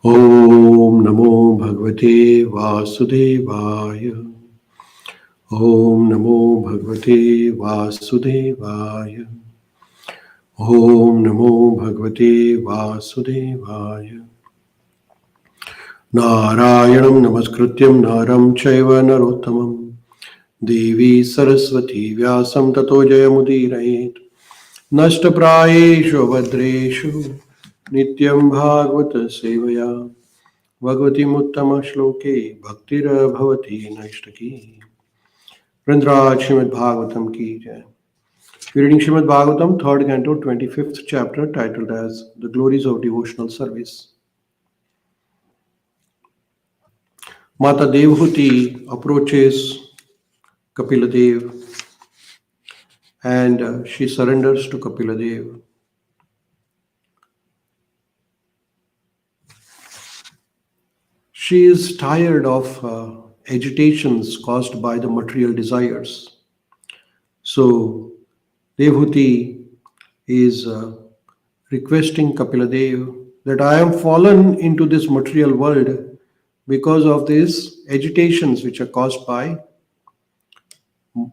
Om Namo Bhagavate Vasudevaya. Om Namo Bhagavate Vasudevaya. Om Namo Bhagavate Vasudevaya. Narayanam Namaskrityam Naram Chaiva Narottamam Devi Saraswati Vyasam Tato Jayamudirayet Nashtaprayeshu Vadreshu Nityam Bhagavata Sevaya Bhagavati Muttama Shloke Bhaktira Bhavati Naishtaki. Vrindraj Śrīmad-Bhāgavatam ki jai. We're reading Śrīmad-Bhāgavatam, 3rd canto, 25th chapter, titled as The Glories of Devotional Service. Mata Devhuti approaches Kapila-Dev and she surrenders to Kapila-Dev. She is tired of agitations caused by the material desires. So Devhuti is requesting Kapila-Dev that I am fallen into this material world because of these agitations which are caused by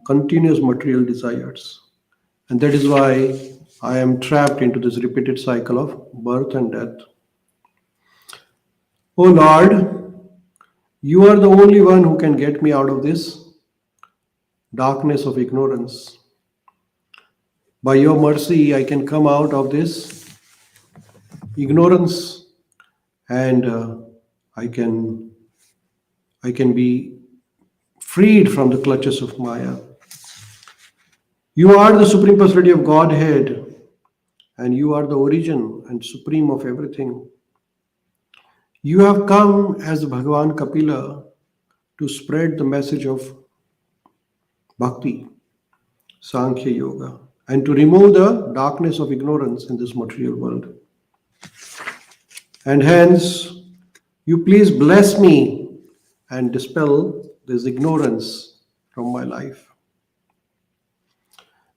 continuous material desires. And that is why I am trapped into this repeated cycle of birth and death. Oh Lord, you are the only one who can get me out of this darkness of ignorance. By your mercy, I can come out of this ignorance and I can be freed from the clutches of Maya. You are the Supreme Personality of Godhead and you are the origin and supreme of everything. You have come as Bhagavan Kapila to spread the message of Bhakti, Sankhya Yoga, and to remove the darkness of ignorance in this material world. And hence, you please bless me and dispel this ignorance from my life.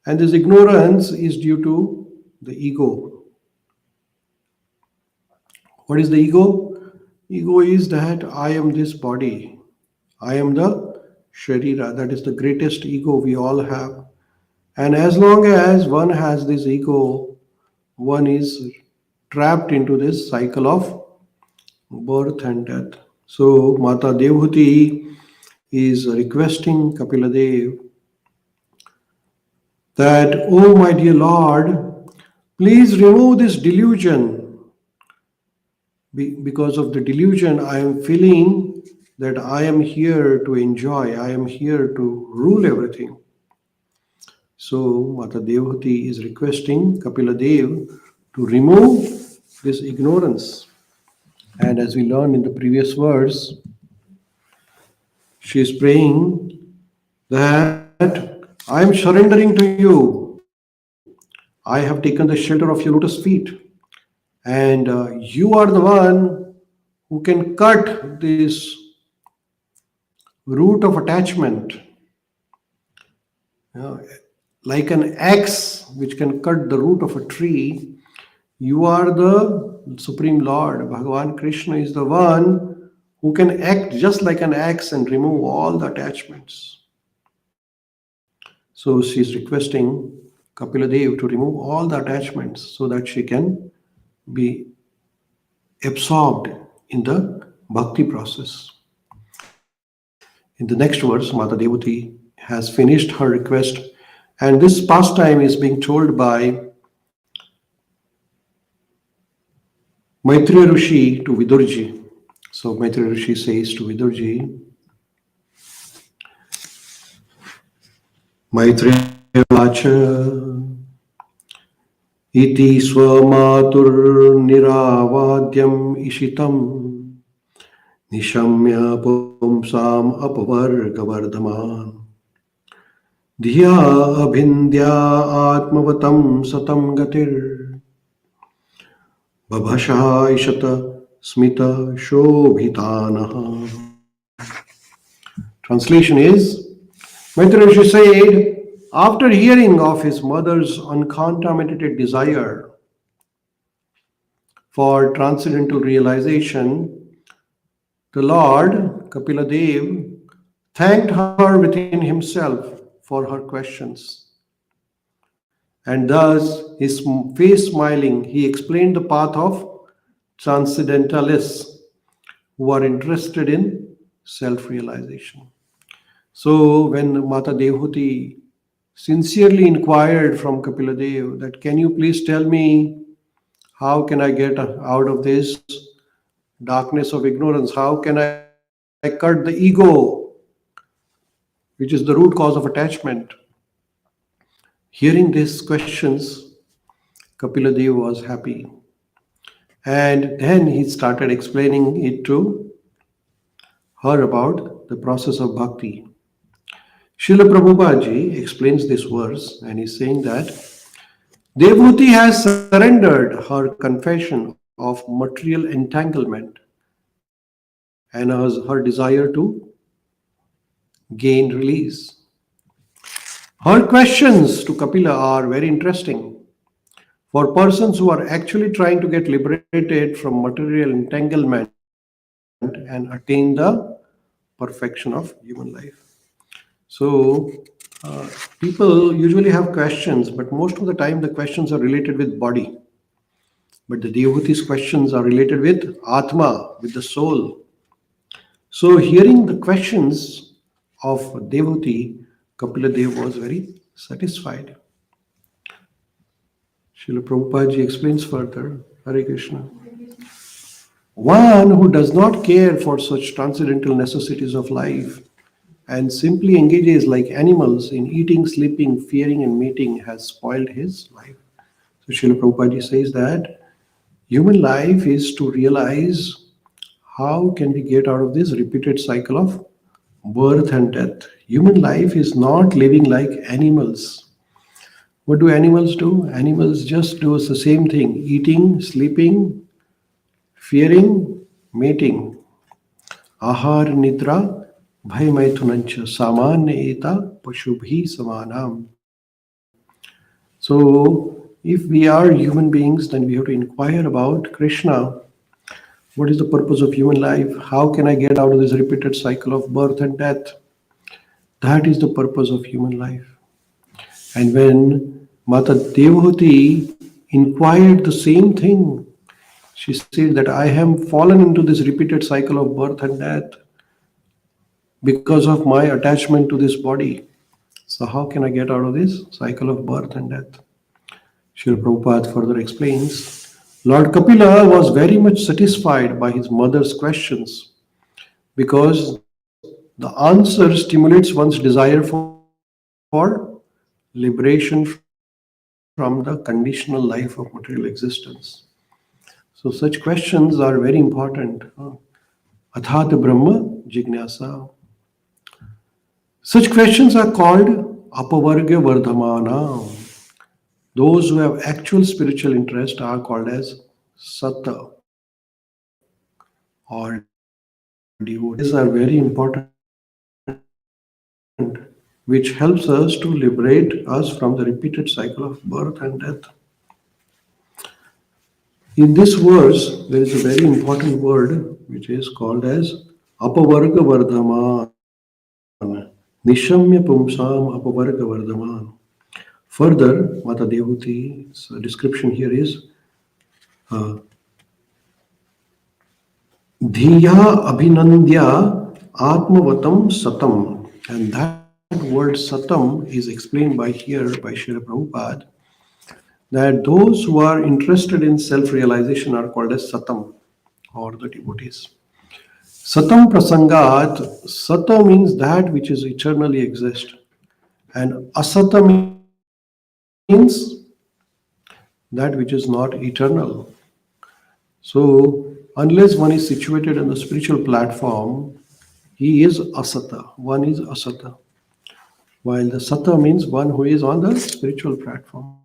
And this ignorance is due to the ego. What is the ego? Ego is that I am this body. I am the Sharira. That is the greatest ego we all have. And as long as one has this ego, one is trapped into this cycle of birth and death. So Mata Devhuti is requesting Kapila-Dev that, oh my dear Lord, please remove this delusion. Because of the delusion, I am feeling that I am here to enjoy, I am here to rule everything. So Mata Devhuti is requesting Kapila-Dev to remove this ignorance. And as we learned in the previous verse, she is praying that I am surrendering to you. I have taken the shelter of your lotus feet. And you are the one who can cut this root of attachment. Like an axe which can cut the root of a tree, you are the Supreme Lord. Bhagavan Krishna is the one who can act just like an axe and remove all the attachments. So she is requesting Kapila-Dev to remove all the attachments so that she can be absorbed in the bhakti process. In the next verse, Mata Devhuti has finished her request, and this pastime is being told by Maitreya Rishi to Vidurji. So Maitreya Rishi says to Vidurji, Maitreya Vacha iti swamatur niravadyam ishitam nishamya pumsam apavargavardhaman dhiya abhindya atmavatam satam gatir babhasha ishata smita shobhitanaha. Translation is, Maitreya Rishi said, after hearing of his mother's uncontaminated desire for transcendental realization, the Lord, Kapila Dev, thanked her within himself for her questions. And thus, his face smiling, he explained the path of transcendentalists who are interested in self realization. So, when Mata Devhuti sincerely inquired from Kapila Dev that, can you please tell me how can I get out of this darkness of ignorance? How can I cut the ego, which is the root cause of attachment? Hearing these questions, Kapila Dev was happy. And then he started explaining it to her about the process of bhakti. Srila Prabhupada explains this verse and he's saying that Devhuti has surrendered her confession of material entanglement and her desire to gain release. Her questions to Kapila are very interesting. For persons who are actually trying to get liberated from material entanglement and attain the perfection of human life. So, people usually have questions, but most of the time the questions are related with body. But the Devhuti's questions are related with Atma, with the soul. So, hearing the questions of Devhuti, Kapila Dev was very satisfied. Srila Prabhupada explains further, Hare Krishna. One who does not care for such transcendental necessities of life and simply engages like animals in eating, sleeping, fearing, and mating has spoiled his life. So Srila Prabhupada says that human life is to realize how can we get out of this repeated cycle of birth and death. Human life is not living like animals. What do animals do? Animals just do the same thing: eating, sleeping, fearing, mating. Ahar nidra bhai maithunancha samanya eta pashubhi samanam. So, if we are human beings, then we have to inquire about Krishna. What is the purpose of human life? How can I get out of this repeated cycle of birth and death? That is the purpose of human life. And when Mata Devhuti inquired the same thing, she said that I have fallen into this repeated cycle of birth and death because of my attachment to this body. So how can I get out of this cycle of birth and death? Srila Prabhupada further explains, Lord Kapila was very much satisfied by his mother's questions because the answer stimulates one's desire for liberation from the conditional life of material existence. So such questions are very important. Athat Brahma Jignasa. Such questions are called Apavarga Vardhamana. Those who have actual spiritual interest are called as Sata or devotees. These are very important, which helps us to liberate us from the repeated cycle of birth and death. In this verse, there is a very important word which is called as Apavarga Vardhaman. Nishamya Pumsam Apavarga Vardhaman. Further, Mata Devhuti's description here is Dhiya Abhinandya Atmavatam Satam. And that word Satam is explained by here by Srila Prabhupada that those who are interested in self-realization are called as Satam or the devotees. Satam Prasangat, Sata means that which is eternally exist. And Asata means that which is not eternal. So, unless one is situated on the spiritual platform, he is asata. One is asata. While the sata means one who is on the spiritual platform.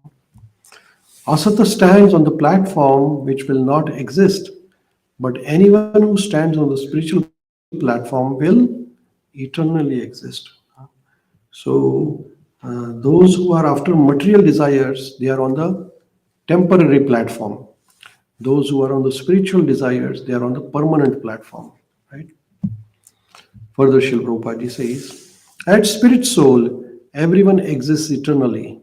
Asata stands on the platform which will not exist, but anyone who stands on the spiritual platform will eternally exist. So, those who are after material desires, they are on the temporary platform. Those who are on the spiritual desires, they are on the permanent platform, right? Further, Srila Prabhupada says, at spirit soul, everyone exists eternally,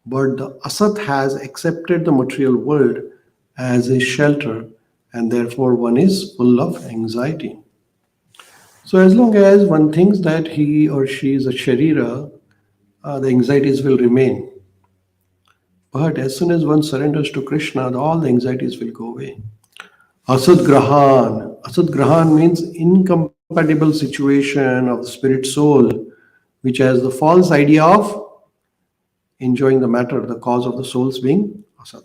but the asat has accepted the material world as a shelter, and therefore one is full of anxiety. So, as long as one thinks that he or she is a sharira, the anxieties will remain. But as soon as one surrenders to Krishna, all the anxieties will go away. Asad Grahan. Asad Grahan means incompatible situation of the spirit soul, which has the false idea of enjoying the matter, the cause of the souls being Asat.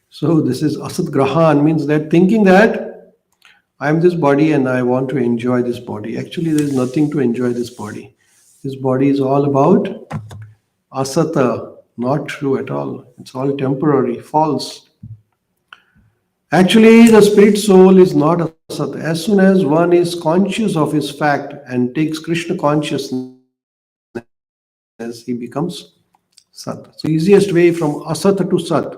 So this is Asat Grahan, means that thinking that I am this body and I want to enjoy this body. Actually, there is nothing to enjoy this body. This body is all about Asata, not true at all. It's all temporary, false. Actually, the spirit soul is not asat. As soon as one is conscious of his fact and takes Krishna consciousness, he becomes sat. So, easiest way from asat to sat,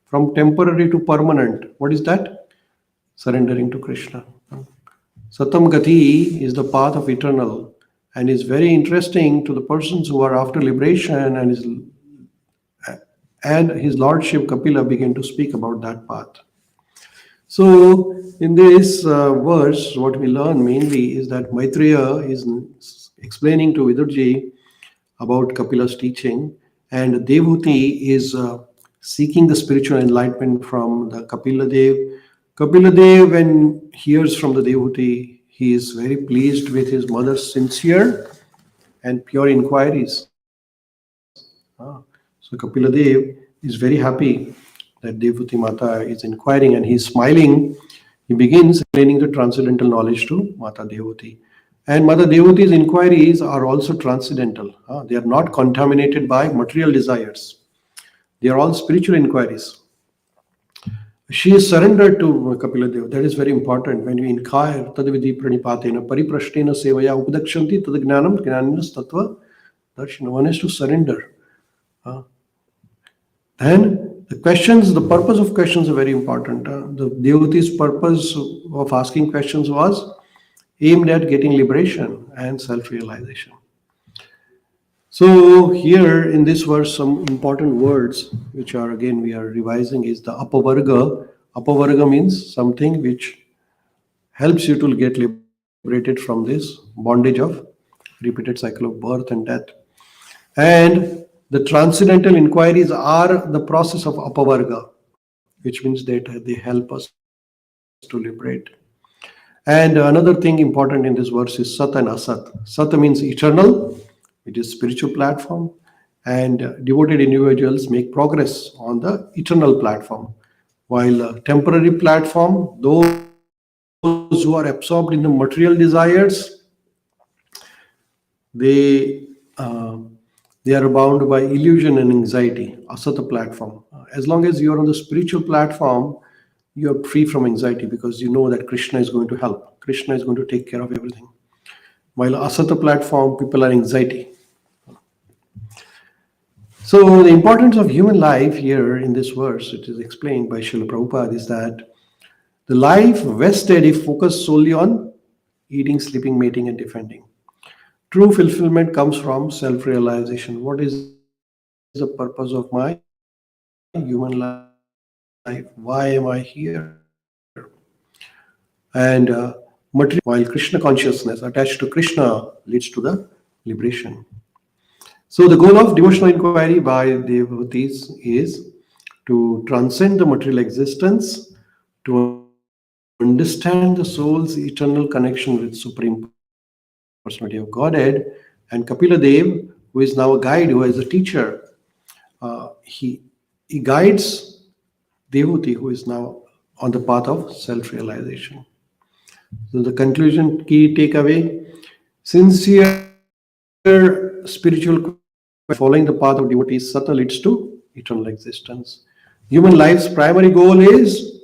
from temporary to permanent, what is that? Surrendering to Krishna. Satam Gati is the path of eternal and is very interesting to the persons who are after liberation, and his lordship Kapila began to speak about that path. So, in this verse, what we learn mainly is that Maitreya is explaining to Vidurji about Kapila's teaching, and Devuti is seeking the spiritual enlightenment from the Kapila Dev. Kapila Dev, when hears from the Devuti, he is very pleased with his mother's sincere and pure inquiries. So Kapila Dev is very happy that Devuti Mata is inquiring, and he is smiling. He begins explaining the transcendental knowledge to Mata Devuti. And Mata Devuti's inquiries are also transcendental. They are not contaminated by material desires. They are all spiritual inquiries. She is surrendered to Kapila Dev. That is very important. When we inquire, tadvidhi pranipatena pariprashtena sevaya upadakshanti tadgnanam gnaninas tattva darshana. One has to surrender. Then the questions, the purpose of questions are very important. The Devuti's purpose of asking questions was aimed at getting liberation and self-realization. So here in this verse, some important words, which are again we are revising, is the apavarga. Apavarga means something which helps you to get liberated from this bondage of repeated cycle of birth and death. And the transcendental inquiries are the process of apavarga, which means that they help us to liberate. And another thing important in this verse is sat and asat. Sat means eternal, it is spiritual platform, and devoted individuals make progress on the eternal platform. While temporary platform, those who are absorbed in the material desires, they are bound by illusion and anxiety. Asata platform. As long as you are on the spiritual platform, you are free from anxiety because you know that Krishna is going to help. Krishna is going to take care of everything. While Asata platform, people are anxiety. So the importance of human life here in this verse, it is explained by Srila Prabhupada, is that the life vested if focused solely on eating, sleeping, mating, and defending. True fulfillment comes from self-realization. What is the purpose of my human life? Why am I here? And material, while Krishna consciousness attached to Krishna leads to the liberation. So the goal of devotional inquiry by devotees is to transcend the material existence, to understand the soul's eternal connection with Supreme Personality of Godhead. And Kapila Dev, who is now a guide, who is a teacher, he guides devotee who is now on the path of self-realization. So the conclusion, key takeaway, sincere spiritual following the path of devotees, sata leads to eternal existence. Human life's primary goal is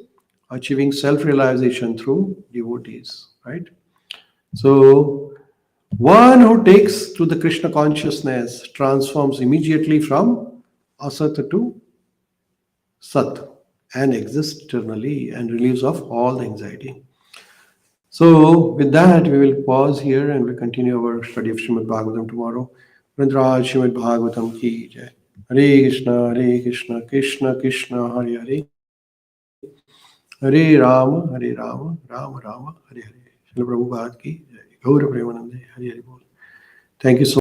achieving self-realization through devotees, right? So one who takes to the Krishna consciousness transforms immediately from asat to sat. and exists eternally and relieves of all the anxiety. So, with that, we will pause here and we'll continue our study of Śrīmad Bhagavatam tomorrow. Vrindraj Śrīmad Bhagavatam ki jai. Hare Krishna, Krishna Krishna, Hare Hare, Hare Rama, Rama Rama, Hare Hare. Srila Prabhupada ki jai. Gaura Premanande, Hare Hare Bol. Thank you so